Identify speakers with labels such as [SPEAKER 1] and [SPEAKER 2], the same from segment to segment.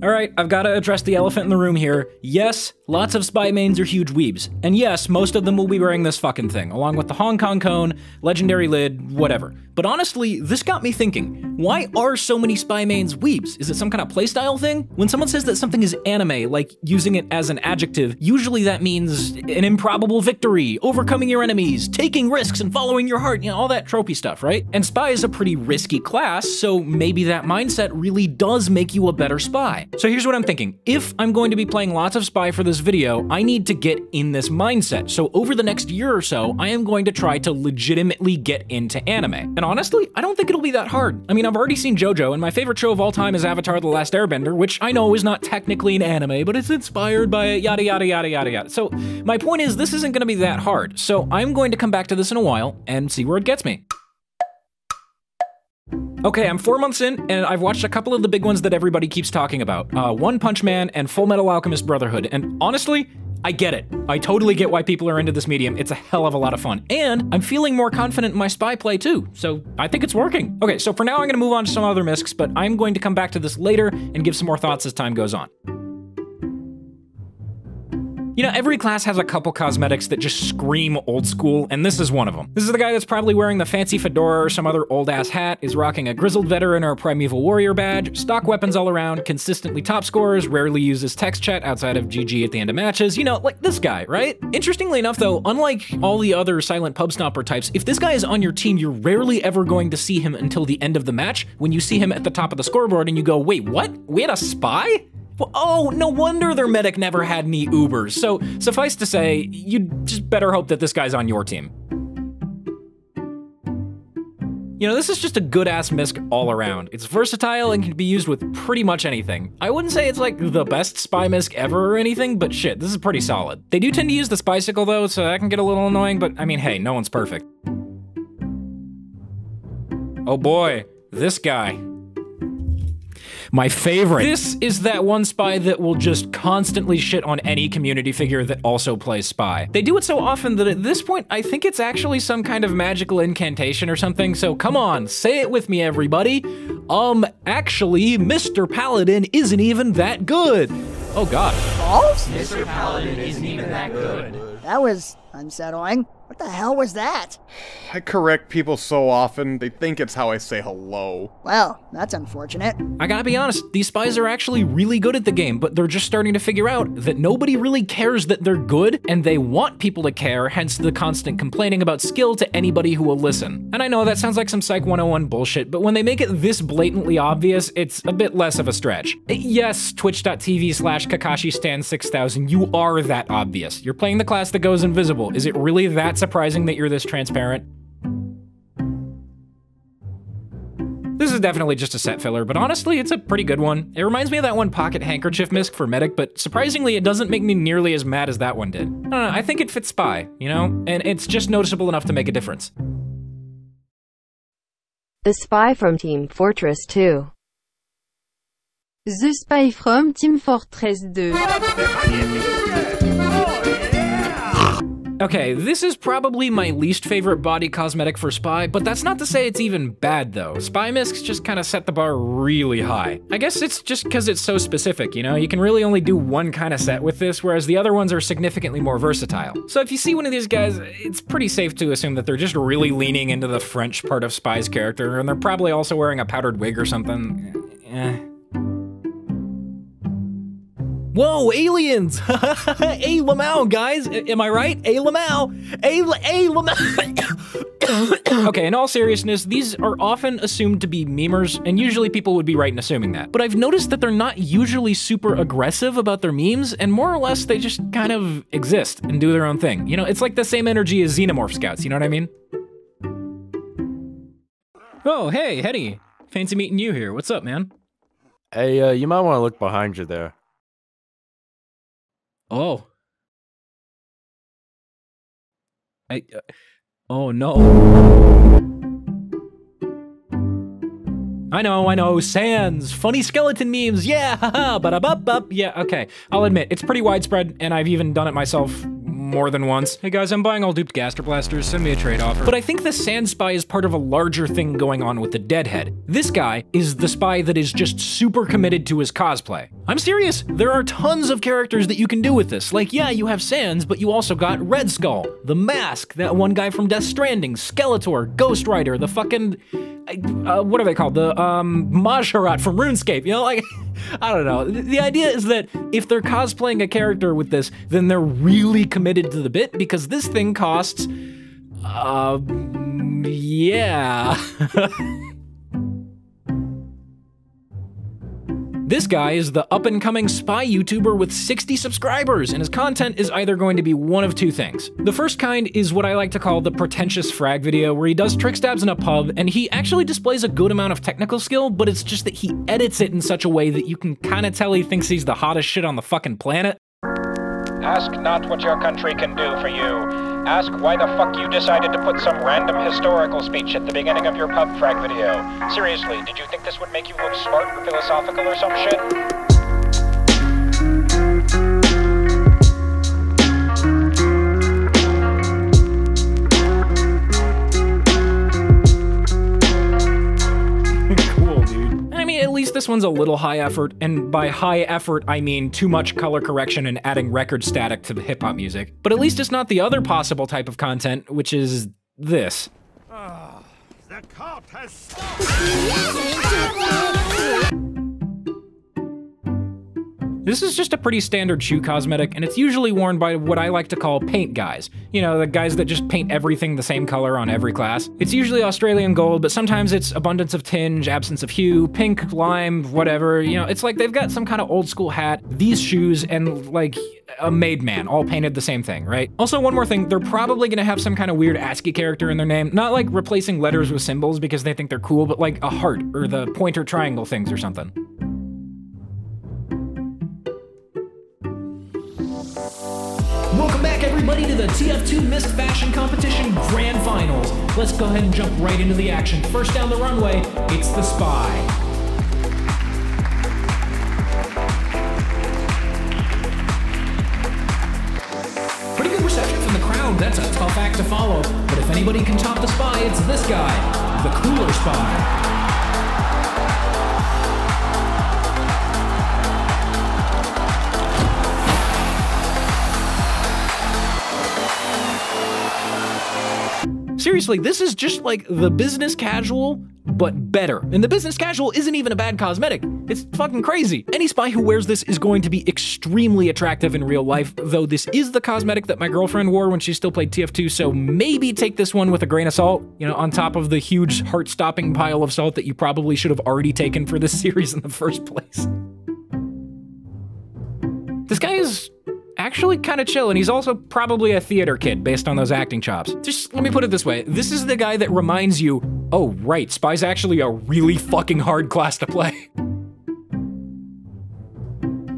[SPEAKER 1] Alright, I've got to address the elephant in the room here. Yes, lots of spy mains are huge weebs. And yes, most of them will be wearing this fucking thing, along with the Hong Kong cone, legendary lid, whatever. But honestly, this got me thinking, why are so many spy mains weebs? Is it some kind of playstyle thing? When someone says that something is anime, like using it as an adjective, usually that means an improbable victory, overcoming your enemies, taking risks and following your heart, you know, all that tropey stuff, right? And spy is a pretty risky class, so maybe that mindset really does make you a better spy. So here's what I'm thinking. If I'm going to be playing lots of spy for this video, I need to get in this mindset. So over the next year or so, I am going to try to legitimately get into anime. And honestly, I don't think it'll be that hard. I mean, I've already seen JoJo, and my favorite show of all time is Avatar: The Last Airbender, which I know is not technically an anime, but it's inspired by it, yada yada yada yada yada. So my point is, this isn't gonna be that hard. So I'm going to come back to this in a while and see where it gets me. Okay, I'm 4 months in, and I've watched a couple of the big ones that everybody keeps talking about. One Punch Man and Full Metal Alchemist Brotherhood, and honestly, I get it. I totally get why people are into this medium. It's a hell of a lot of fun. And I'm feeling more confident in my spy play too, so I think it's working. Okay, so for now I'm gonna move on to some other Miscs, but I'm going to come back to this later and give some more thoughts as time goes on. You know, every class has a couple cosmetics that just scream old school, and this is one of them. This is the guy that's probably wearing the fancy fedora or some other old-ass hat, is rocking a grizzled veteran or a primeval warrior badge, stock weapons all around, consistently top scorers, rarely uses text chat outside of GG at the end of matches, you know, like this guy, right? Interestingly enough though, unlike all the other silent pub stomper types, if this guy is on your team, you're rarely ever going to see him until the end of the match, when you see him at the top of the scoreboard and you go, wait, what? We had a spy? Well, oh, no wonder their medic never had any Ubers. So suffice to say, you just better hope that this guy's on your team. You know, this is just a good-ass Misc all around. It's versatile and can be used with pretty much anything. I wouldn't say it's like the best spy Misc ever or anything, but shit, this is pretty solid. They do tend to use the Spycicle though, so that can get a little annoying, but I mean, hey, no one's perfect. Oh boy, this guy. My favorite. This is that one spy that will just constantly shit on any community figure that also plays spy. They do it so often that at this point, I think it's actually some kind of magical incantation or something, so come on, say it with me, everybody. Actually, Mr. Paladin isn't even that good. Oh god.
[SPEAKER 2] Balls?
[SPEAKER 3] Mr. Paladin isn't even that good.
[SPEAKER 2] That was unsettling. What the hell was that?
[SPEAKER 4] I correct people so often, they think it's how I say hello.
[SPEAKER 2] Well, that's unfortunate.
[SPEAKER 1] I gotta be honest, these spies are actually really good at the game, but they're just starting to figure out that nobody really cares that they're good, and they want people to care, hence the constant complaining about skill to anybody who will listen. And I know that sounds like some Psych 101 bullshit, but when they make it this blatantly obvious, it's a bit less of a stretch. Yes, twitch.tv/KakashiStan6000, you are that obvious. You're playing the class that goes invisible. Is it really that surprising that you're this transparent? This is definitely just a set filler, but honestly, it's a pretty good one. It reminds me of that one pocket handkerchief Misc for medic, but surprisingly, it doesn't make me nearly as mad as that one did. I don't know, I think it fits spy, you know? And it's just noticeable enough to make a difference.
[SPEAKER 5] The spy from Team Fortress 2.
[SPEAKER 6] The spy from Team Fortress 2.
[SPEAKER 1] Okay, this is probably my least favorite body cosmetic for spy, but that's not to say it's even bad though. Spy Miscs just kind of set the bar really high. I guess it's just because it's so specific, you know? You can really only do one kind of set with this, whereas the other ones are significantly more versatile. So if you see one of these guys, it's pretty safe to assume that they're just really leaning into the French part of Spy's character, and they're probably also wearing a powdered wig or something. Whoa, aliens! Hey, Lamau, guys! Am I right? Hey, Lamau! Hey, Lamau! Okay, in all seriousness, these are often assumed to be memers, and usually people would be right in assuming that. But I've noticed that they're not usually super aggressive about their memes, and more or less they just kind of exist and do their own thing. You know, it's like the same energy as Xenomorph Scouts, you know what I mean? Oh, hey, Hetty. Fancy meeting you here. What's up, man?
[SPEAKER 7] Hey, you might want to look behind you there.
[SPEAKER 1] Oh. Oh no. I know, Sans, funny skeleton memes, yeah, haha, ba-da-bup-bup, yeah, okay. I'll admit, it's pretty widespread, and I've even done it myself more than once. Hey guys, I'm buying all duped Gaster Blasters, send me a trade offer. But I think the Sand Spy is part of a larger thing going on with the Deadhead. This guy is the spy that is just super committed to his cosplay. I'm serious, there are tons of characters that you can do with this. Like, yeah, you have Sans, but you also got Red Skull, the Mask, that one guy from Death Stranding, Skeletor, Ghost Rider, the fucking, what are they called? The, Majorat from RuneScape, you know, like, I don't know. The idea is that if they're cosplaying a character with this, then they're really committed to the bit, because this thing costs, yeah. This guy is the up-and-coming spy YouTuber with 60 subscribers, and his content is either going to be one of two things. The first kind is what I like to call the pretentious frag video, where he does trick stabs in a pub, and he actually displays a good amount of technical skill, but it's just that he edits it in such a way that you can kinda tell he thinks he's the hottest shit on the fucking planet.
[SPEAKER 8] Ask not what your country can do for you. Ask why the fuck you decided to put some random historical speech at the beginning of your pub frag video. Seriously, did you think this would make you look smart or philosophical or some shit?
[SPEAKER 1] At least this one's a little high effort, and by high effort, I mean too much color correction and adding record static to the hip-hop music. But at least it's not the other possible type of content, which is this.
[SPEAKER 3] The cult has stopped!
[SPEAKER 1] This is just a pretty standard shoe cosmetic, and it's usually worn by what I like to call paint guys. You know, the guys that just paint everything the same color on every class. It's usually Australian gold, but sometimes it's abundance of tinge, absence of hue, pink, lime, whatever. You know, it's like they've got some kind of old school hat, these shoes, and like a made man, all painted the same thing, right? Also, one more thing, they're probably gonna have some kind of weird ASCII character in their name. Not like replacing letters with symbols because they think they're cool, but like a heart or the pointer triangle things or something. Welcome back, everybody, to the TF2 Misc Fashion Competition Grand Finals. Let's go ahead and jump right into the action. First down the runway, it's the Spy. Pretty good reception from the crowd. That's a tough act to follow. But if anybody can top the Spy, it's this guy, the Cooler Spy. Seriously, this is just like the business casual, but better. And the business casual isn't even a bad cosmetic. It's fucking crazy. Any spy who wears this is going to be extremely attractive in real life, though this is the cosmetic that my girlfriend wore when she still played TF2, so maybe take this one with a grain of salt, you know, on top of the huge heart-stopping pile of salt that you probably should have already taken for this series in the first place. This guy is actually kind of chill, and he's also probably a theater kid based on those acting chops. Just let me put it this way. This is the guy that reminds you, oh right, Spy's actually a really fucking hard class to play.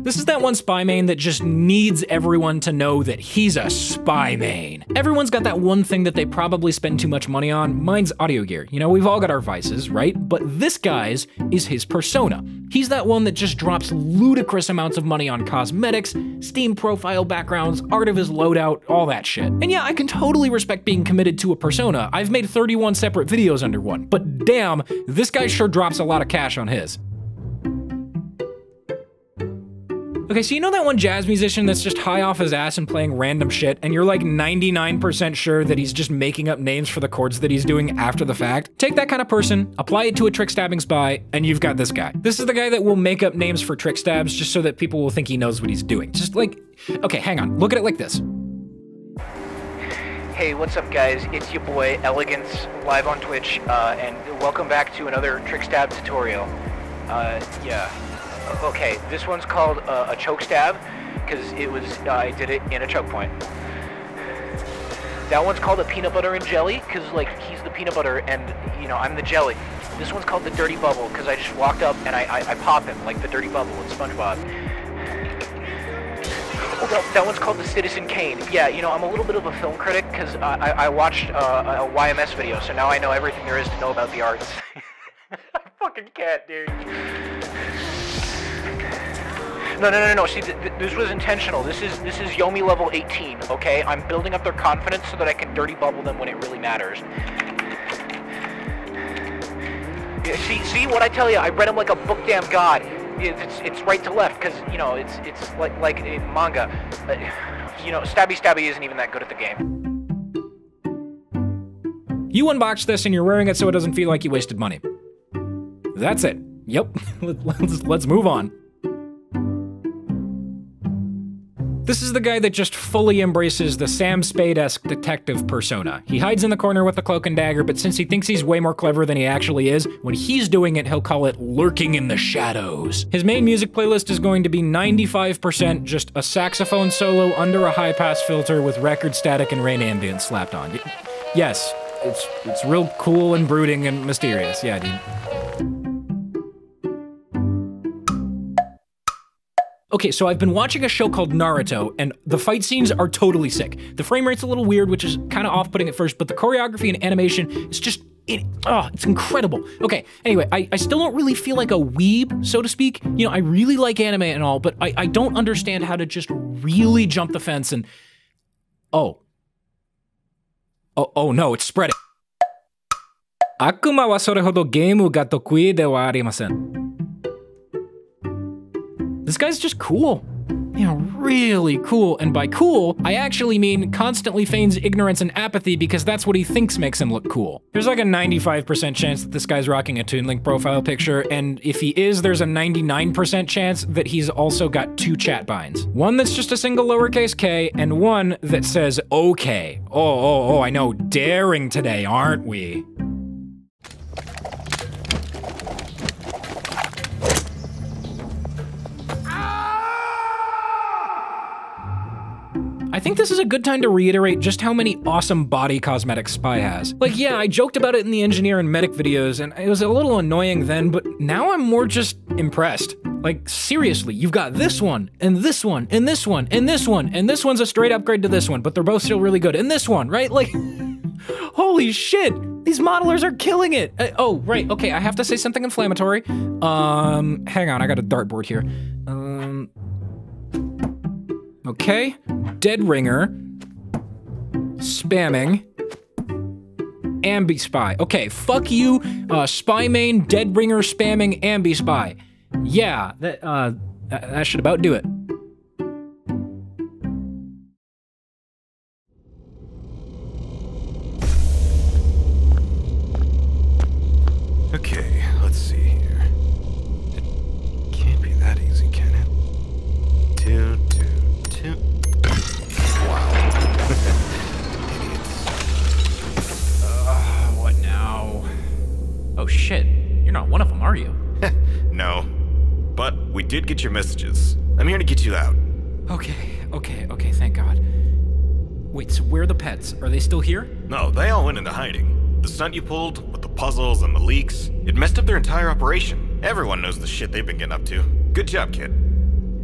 [SPEAKER 1] This is that one spy main that just needs everyone to know that he's a spy main. Everyone's got that one thing that they probably spend too much money on. Mine's audio gear. You know, we've all got our vices, right? But this guy's is his persona. He's that one that just drops ludicrous amounts of money on cosmetics, Steam profile backgrounds, art of his loadout, all that shit. And yeah, I can totally respect being committed to a persona. I've made 31 separate videos under one, but damn, this guy sure drops a lot of cash on his. Okay, so you know that one jazz musician that's just high off his ass and playing random shit, and you're like 99% sure that he's just making up names for the chords that he's doing after the fact? Take that kind of person, apply it to a trick stabbing spy, and you've got this guy. This is the guy that will make up names for trick stabs just so that people will think he knows what he's doing. Just like, okay, hang on, look at it like this.
[SPEAKER 9] Hey, what's up guys? It's your boy Elegance, live on Twitch, and welcome back to another trick stab tutorial. Yeah. Okay, this one's called a choke stab, because it was, I did it in a choke point. That one's called a peanut butter and jelly, because like, he's the peanut butter and, you know, I'm the jelly. This one's called the dirty bubble, because I just walked up and I pop him, like the dirty bubble in SpongeBob. That one's called the Citizen Kane. Yeah, you know, I'm a little bit of a film critic, because I watched a YMS video, so now I know everything there is to know about the arts. I fucking can't, dude. No. See, this was intentional. This is Yomi level 18, okay? I'm building up their confidence so that I can dirty bubble them when it really matters. Yeah, see what I tell you? I read them like a book damn god. It's right to left, because, you know, it's like a manga. You know, Stabby isn't even that good at the game.
[SPEAKER 1] You unboxed this and you're wearing it so it doesn't feel like you wasted money. That's it. Yep. Let's move on. This is the guy that just fully embraces the Sam Spade-esque detective persona. He hides in the corner with a cloak and dagger, but since he thinks he's way more clever than he actually is, when he's doing it, he'll call it lurking in the shadows. His main music playlist is going to be 95% just a saxophone solo under a high-pass filter with record static and rain ambient slapped on. Yes, it's real cool and brooding and mysterious. Yeah, dude. Okay, so I've been watching a show called Naruto, and the fight scenes are totally sick. The frame rate's a little weird, which is kind of off-putting at first, but the choreography and animation is just, it's incredible. Okay, anyway, I still don't really feel like a weeb, so to speak. You know, I really like anime and all, but I don't understand how to just really jump the fence and... Oh no, it's spreading. Akuma wa sore hodo game ga tokui de wa arimasen. This guy's just cool. You know, really cool. And by cool, I actually mean constantly feigns ignorance and apathy because that's what he thinks makes him look cool. There's like a 95% chance that this guy's rocking a Toon Link profile picture, and if he is, there's a 99% chance that he's also got 2 chat binds. One that's just a single lowercase k, and one that says okay. Oh, I know, daring today, aren't we? I think this is a good time to reiterate just how many awesome body cosmetics Spy has. Like, yeah, I joked about it in the engineer and medic videos, and it was a little annoying then, but now I'm more just impressed. Like, seriously, you've got this one, and this one, and this one, and this one, and this one's a straight upgrade to this one, but they're both still really good. And this one, right? Like, holy shit! These modelers are killing it! Oh, right, okay, I have to say something inflammatory. Hang on, I got a dartboard here. Okay, dead ringer, spamming, ambi-spy. Okay, fuck you, spy main, dead ringer, spamming, ambi-spy. Yeah, that should about do it.
[SPEAKER 10] Okay, let's see here. It can't be that easy, can it? 2, 2, 2. Wow. Idiots.
[SPEAKER 1] What now? Oh shit, you're not one of them, are you?
[SPEAKER 10] No. But we did get your messages. I'm here to get you out.
[SPEAKER 1] Okay, thank God. Wait, so where are the pets? Are they still here?
[SPEAKER 10] No, they all went into hiding. The stunt you pulled, with the puzzles and the leaks, it messed up their entire operation. Everyone knows the shit they've been getting up to. Good job, kid.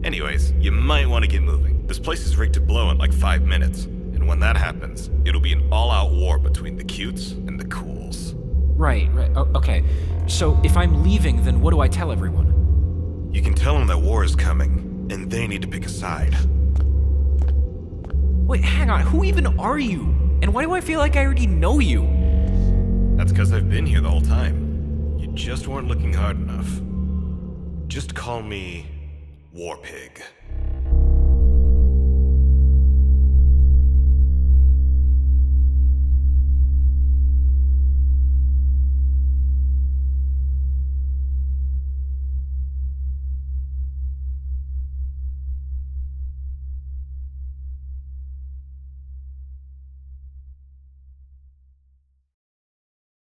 [SPEAKER 10] Anyways, you might want to get moving. This place is rigged to blow in like 5 minutes. And when that happens, it'll be an all-out war between the cutes and the cools.
[SPEAKER 1] Right. Oh, okay. So if I'm leaving, then what do I tell everyone?
[SPEAKER 10] You can tell them that war is coming, and they need to pick a side.
[SPEAKER 1] Wait, hang on, who even are you? And why do I feel like I already know you?
[SPEAKER 10] That's because I've been here the whole time. You just weren't looking hard enough. Just call me War Pig.